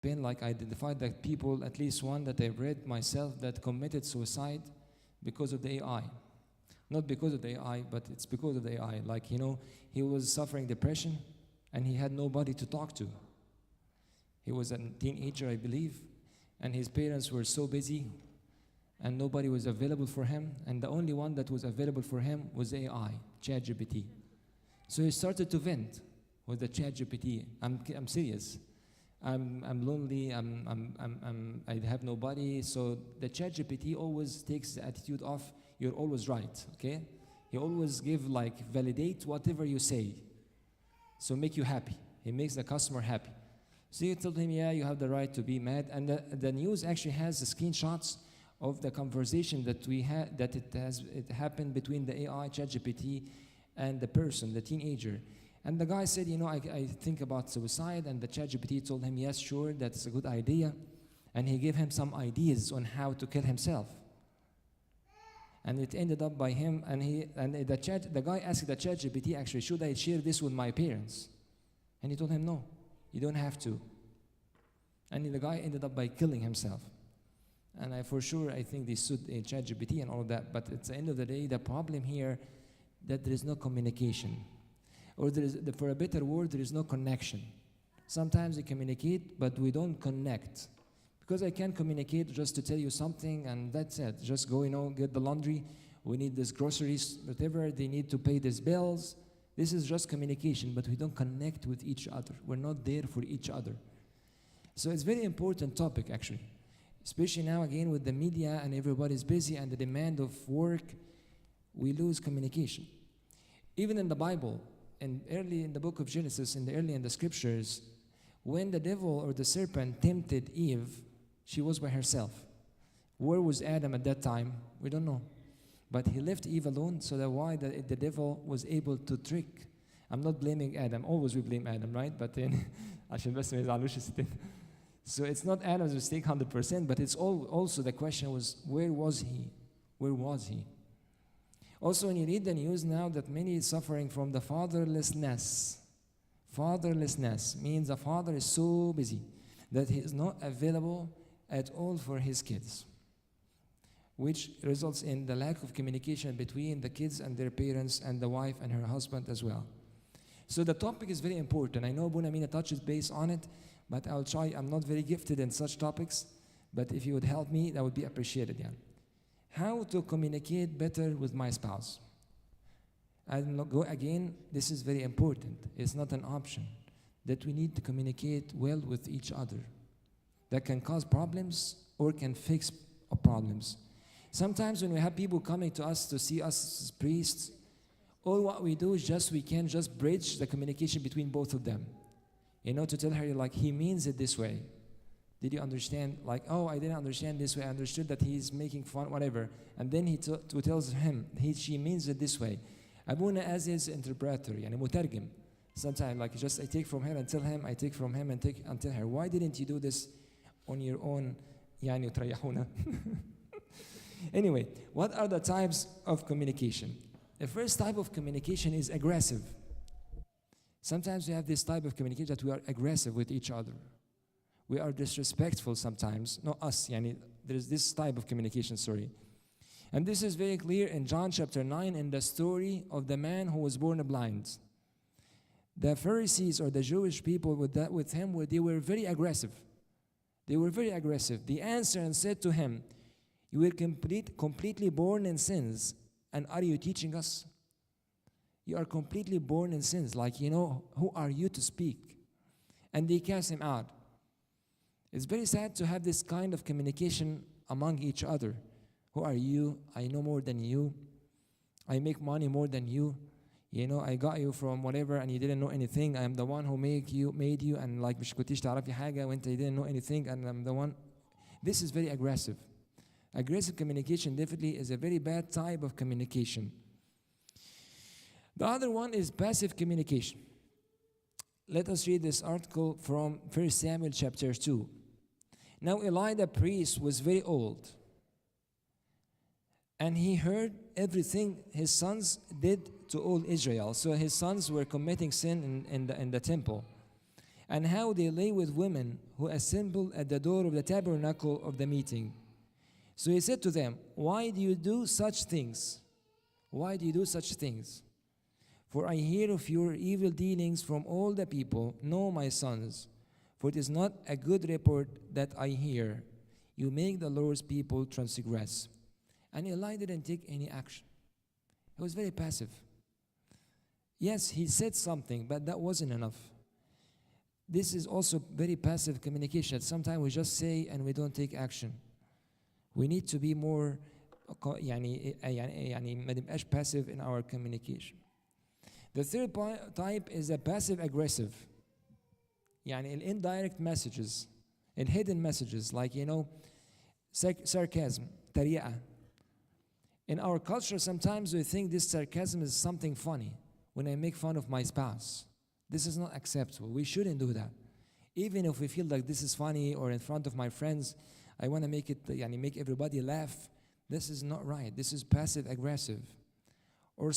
been like identified that people, at least one that I've read myself, that committed suicide because of the AI. Not because of the AI, but it's because of the AI. Like, he was suffering depression and he had nobody to talk to. He was a teenager, I believe, and his parents were so busy and nobody was available for him, and the only one that was available for him was AI, ChatGPT. So he started to vent with the ChatGPT. I'm serious. I'm lonely. I have nobody. So the ChatGPT always takes the attitude of you're always right. Okay? He always validate whatever you say. So make you happy. He makes the customer happy. So you told him, yeah, you have the right to be mad. And the news actually has the screenshots of the conversation that we had, that it happened between the AI, ChatGPT, and the person, the teenager. And the guy said, I think about suicide, and the ChatGPT told him, yes, sure, that's a good idea. And he gave him some ideas on how to kill himself. And it ended up by him, and the guy asked the ChatGPT, actually, should I share this with my parents? And he told him, no, you don't have to. And the guy ended up by killing himself. And I think they sued ChatGPT and all of that. But at the end of the day, the problem here that there is no communication. Or for a better word, there is no connection. Sometimes we communicate, but we don't connect. Because I can communicate just to tell you something, and that's it. Just go, get the laundry. We need this groceries, whatever. They need to pay these bills. This is just communication, but we don't connect with each other. We're not there for each other. So it's a very important topic, actually. Especially now, again, with the media and everybody's busy and the demand of work, we lose communication. Even in the Bible, and early in the book of Genesis, early in the scriptures, when the devil or the serpent tempted Eve, she was by herself. Where was Adam at that time? We don't know. But he left Eve alone, so that why the devil was able to trick. I'm not blaming Adam. Always we blame Adam, right? But then, so it's not Adam's mistake 100%, but it's also the question was, where was he? Where was he? Also, when you read the news now that many is suffering from the fatherlessness. Fatherlessness means the father is so busy that he is not available at all for his kids, which results in the lack of communication between the kids and their parents and the wife and her husband as well. So the topic is very important. I know Mina touches base on it, but I'll try. I'm not very gifted in such topics, but if you would help me, that would be appreciated. Yeah. How to communicate better with my spouse? Again, this is very important. It's not an option. That we need to communicate well with each other. That can cause problems or can fix problems. Sometimes when we have people coming to us to see us as priests, all what we do is we can just bridge the communication between both of them. To tell her, he means it this way. Did you understand? Oh, I didn't understand this way. I understood that he's making fun, whatever. And then he tells him, she means it this way. Abuna as his interpreter, mutargim. Sometimes, I take from her and tell him, I take from him and tell her. Why didn't you do this on your own? Anyway, what are the types of communication? The first type of communication is aggressive. Sometimes we have this type of communication that we are aggressive with each other. We are disrespectful sometimes. Not us, there is this type of communication, And this is very clear in John chapter 9 in the story of the man who was born blind. The Pharisees or the Jewish people with him, they were very aggressive. They were very aggressive. They answered and said to him, you were completely born in sins, and are you teaching us? You are completely born in sins. Who are you to speak? And they cast him out. It's very sad to have this kind of communication among each other. Who are you? I know more than you. I make money more than you. I got you from whatever and you didn't know anything. I am the one who made you and مش كنتيش تعرفي حاجة وانت you didn't know anything and I'm the one. This is very aggressive. Aggressive communication definitely is a very bad type of communication. The other one is passive communication. Let us read this article from 1 Samuel chapter 2. Now Eli the priest was very old, and he heard everything his sons did to all Israel. So his sons were committing sin in the temple. and how they lay with women who assemble at the door of the tabernacle of the meeting. So he said to them, why do you do such things? Why do you do such things? For I hear of your evil dealings from all the people. No, my sons, for it is not a good report that I hear. You make the Lord's people transgress. And Eli didn't take any action. He was very passive. Yes, he said something, but that wasn't enough. This is also very passive communication. Sometimes we just say and we don't take action. We need to be more ما نبقاش passive in our communication. The third type is a passive aggressive. Indirect messages, and hidden messages, like sarcasm, تريقة. In our culture, sometimes we think this sarcasm is something funny. When I make fun of my spouse, this is not acceptable. We shouldn't do that. Even if we feel like this is funny, or in front of my friends, I want to make it, make everybody laugh. This is not right. This is passive aggressive. Or